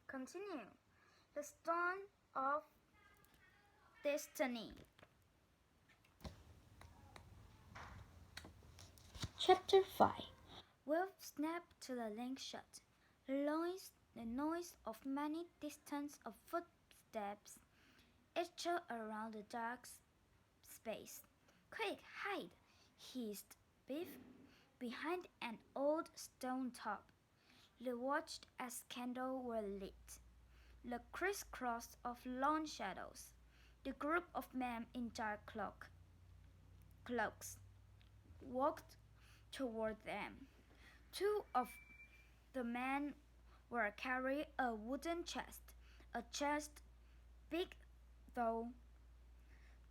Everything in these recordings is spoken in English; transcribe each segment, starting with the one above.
Continue. The Stone of Destiny. Chapter 5. Wolf snapped to the link shut. The noise of many distance of footsteps echoed around the dark space. Quick, hide! Hissed Biff behind an old stone top. They watched as candles were lit. The crisscross of long shadows. The group of men in dark cloaks walked toward them. Two of the men were carrying a wooden a chest big though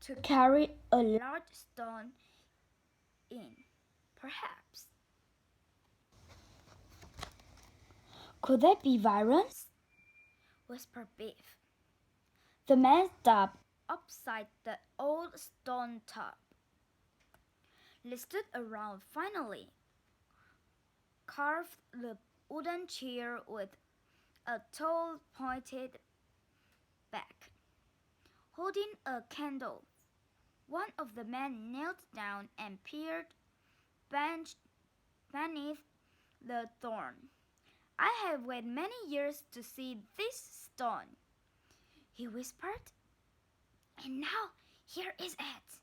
to carry a large stone in, perhaps. Could that be Virons? Whispered Biff. The man stopped Upside the old stone top. They stood around finally, carved the wooden chair with a tall pointed back, holding a candle. One of the men knelt down and peered beneath the thorn. I have waited many years to see this stone, he whispered, and now here is it,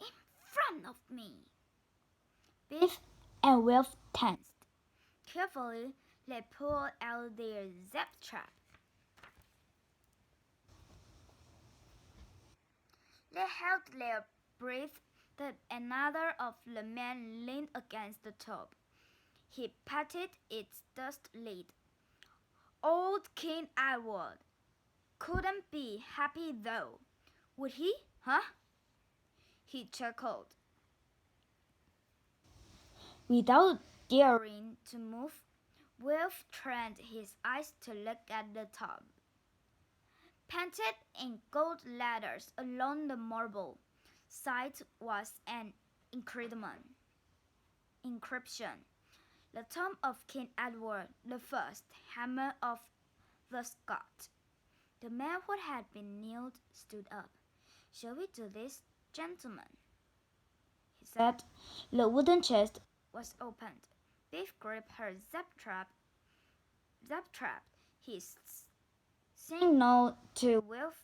in front of me. Biff and Wolf tensed. Carefully, they pulled out their zap trap. They held their breath. That another of the men leaned against the top. He patted its dust lid. Old King Edward couldn't be happy though, would he? Huh? He chuckled. Without Daring to move, Wolf trained his eyes to look at the top. Painted in gold letters along the marble side was an inscription. The tomb of King Edward I, Hammer of the Scot. The man who had been kneeled stood up. Shall we do this, gentlemen? He said. the wooden chest Was opened. Biff gripped her zap trap. He signaled to Wolf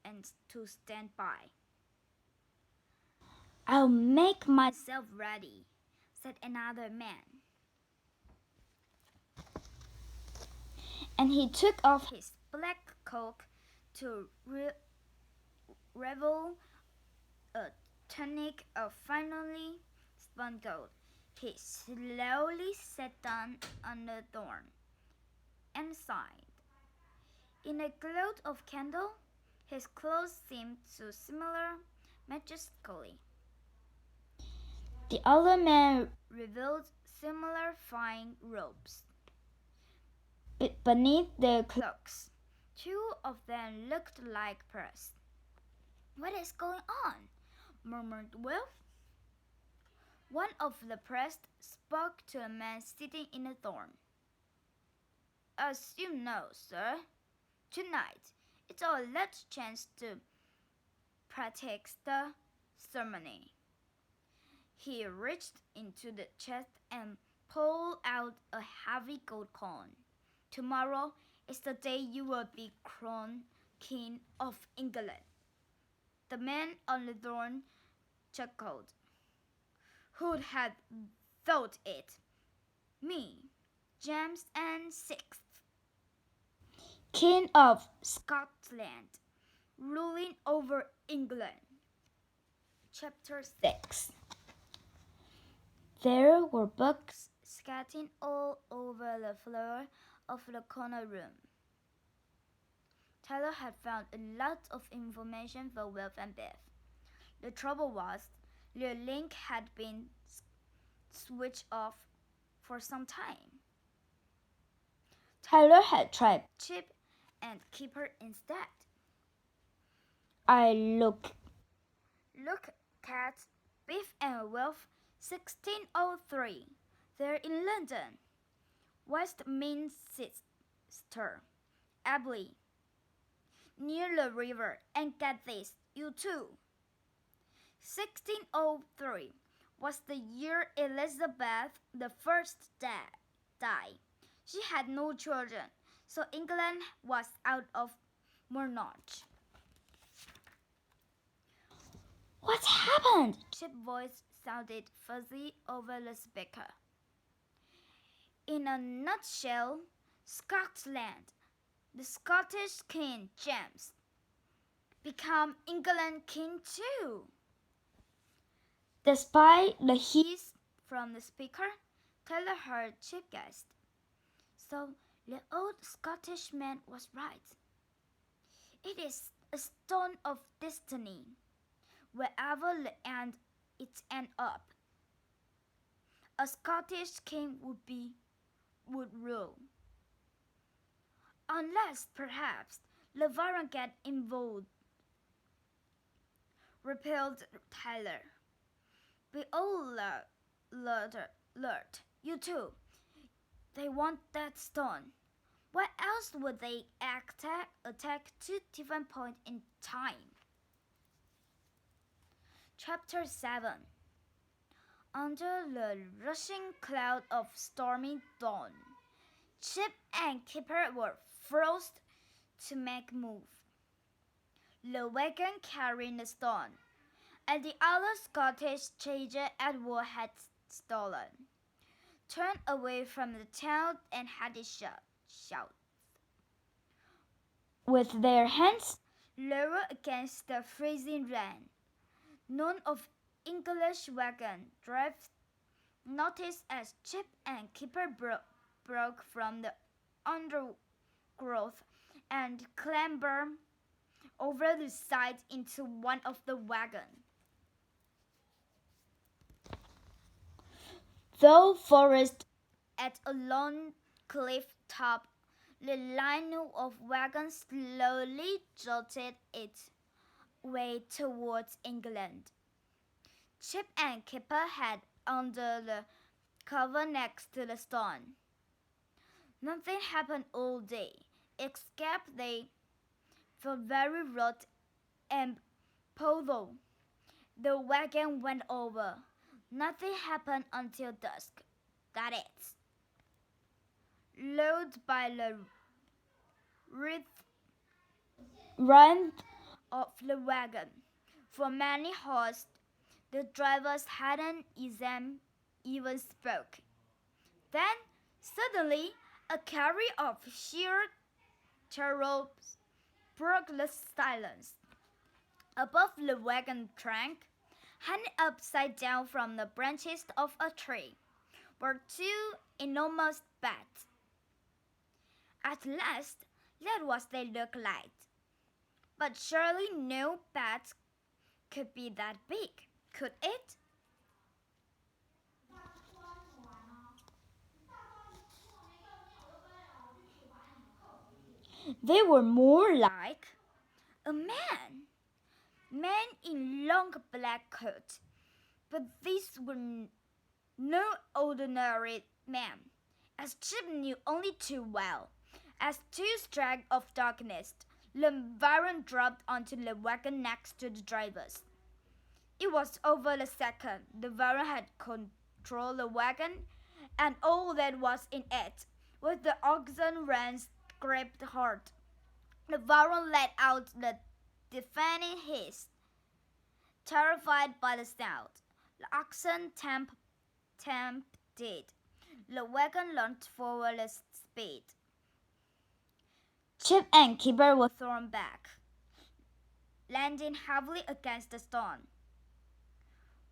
and to stand by. I'll make Myself ready, said another man. And he took off his black coat to reveal a tunic of finely spun gold. He slowly sat down on the thorn and sighed. In the glow of candle, his clothes seemed to similar majestically. The other man revealed similar fine robes. Beneath their cloaks, two of them looked like priests. What is going on? Murmured Wolf. One of the priests spoke to a man sitting in the thorn. As you know, sir, tonight it's our last chance to practice the ceremony. He reached into the chest and pulled out a heavy gold coin. Tomorrow is the day you will be crowned King of England. The man on the throne chuckled. Who'd have thought it? Me, James VI, King of Scotland, ruling over England. Chapter 6. There were books scattered all over the floor of the corner room. Tyler had found a lot of information for Wolf and Biff. The trouble was, their link had been switched off for some time. Tyler had tried Chip and Keeper instead. I look at Biff and Wolf 1603. They're in London, Westminster, Abbey, near the river, and get this, you too. 1603 was the year Elizabeth I died. She had no children, so England was out of monarchy. What happened? Chip's voice sounded fuzzy over the speaker. In a nutshell, Scotland, the Scottish King James, became England king too. Despite the heat He's from the speaker, Taylor heard Chip guessed. So the old Scottish man was right. It is a stone of destiny. Wherever it ends up, a Scottish king would rule. Unless perhaps the Baron get involved. Repelled Tyler. We all learned. You too. They want that stone. Why else would they attack two different points in time? Chapter 7. Under the rushing cloud of stormy dawn, Chip and Kipper were forced to make move. The wagon carrying the stone, and the other Scottish treasure Edward had stolen, turned away from the town and headed south. with their hands Lower against the freezing rain, none of English wagon drive noticed as Chip and Kipper broke from the undergrowth and clambered over the side into one of the wagons. though forest At a lone cliff top, the line of wagons slowly jolted its way towards England. Chip and Kipper hid under the cover next to the stone. Nothing happened all day, except they felt very hot and although the wagon went over, nothing happened until dusk. That is. Lured by the ran of the wagon, for many hours the drivers hadn't even spoke. Then suddenly a cry of sheer terror broke the silence. Above the wagon trunk, hanging upside down from the branches of a tree, were two enormous bats. At last, that was they looked like. But surely no bat could be that big, could it? they were more Like a man in long black coat. But these were no ordinary men, as Chip knew only too well. As two strands of darkness, the Baron dropped onto the wagon next to the drivers. It was over the second the Baron had controlled the wagon and all that was in it, with the oxen reins gripped hard. The Baron let out the deafening hiss. Terrified by the sound, the oxen stampeded. The wagon launched forward at speed. Chip and Kipper were Thrown back, landing heavily against the stone.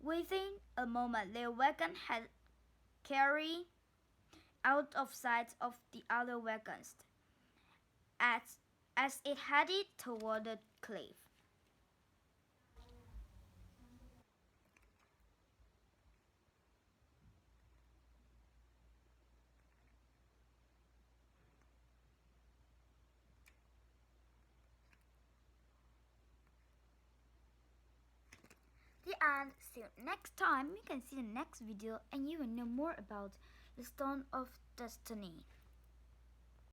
Within a moment, the wagon had carried out of sight of the other wagons as it headed toward the cliff. The end. See you next time. You can see the next video and you will know more about the Stone of Destiny.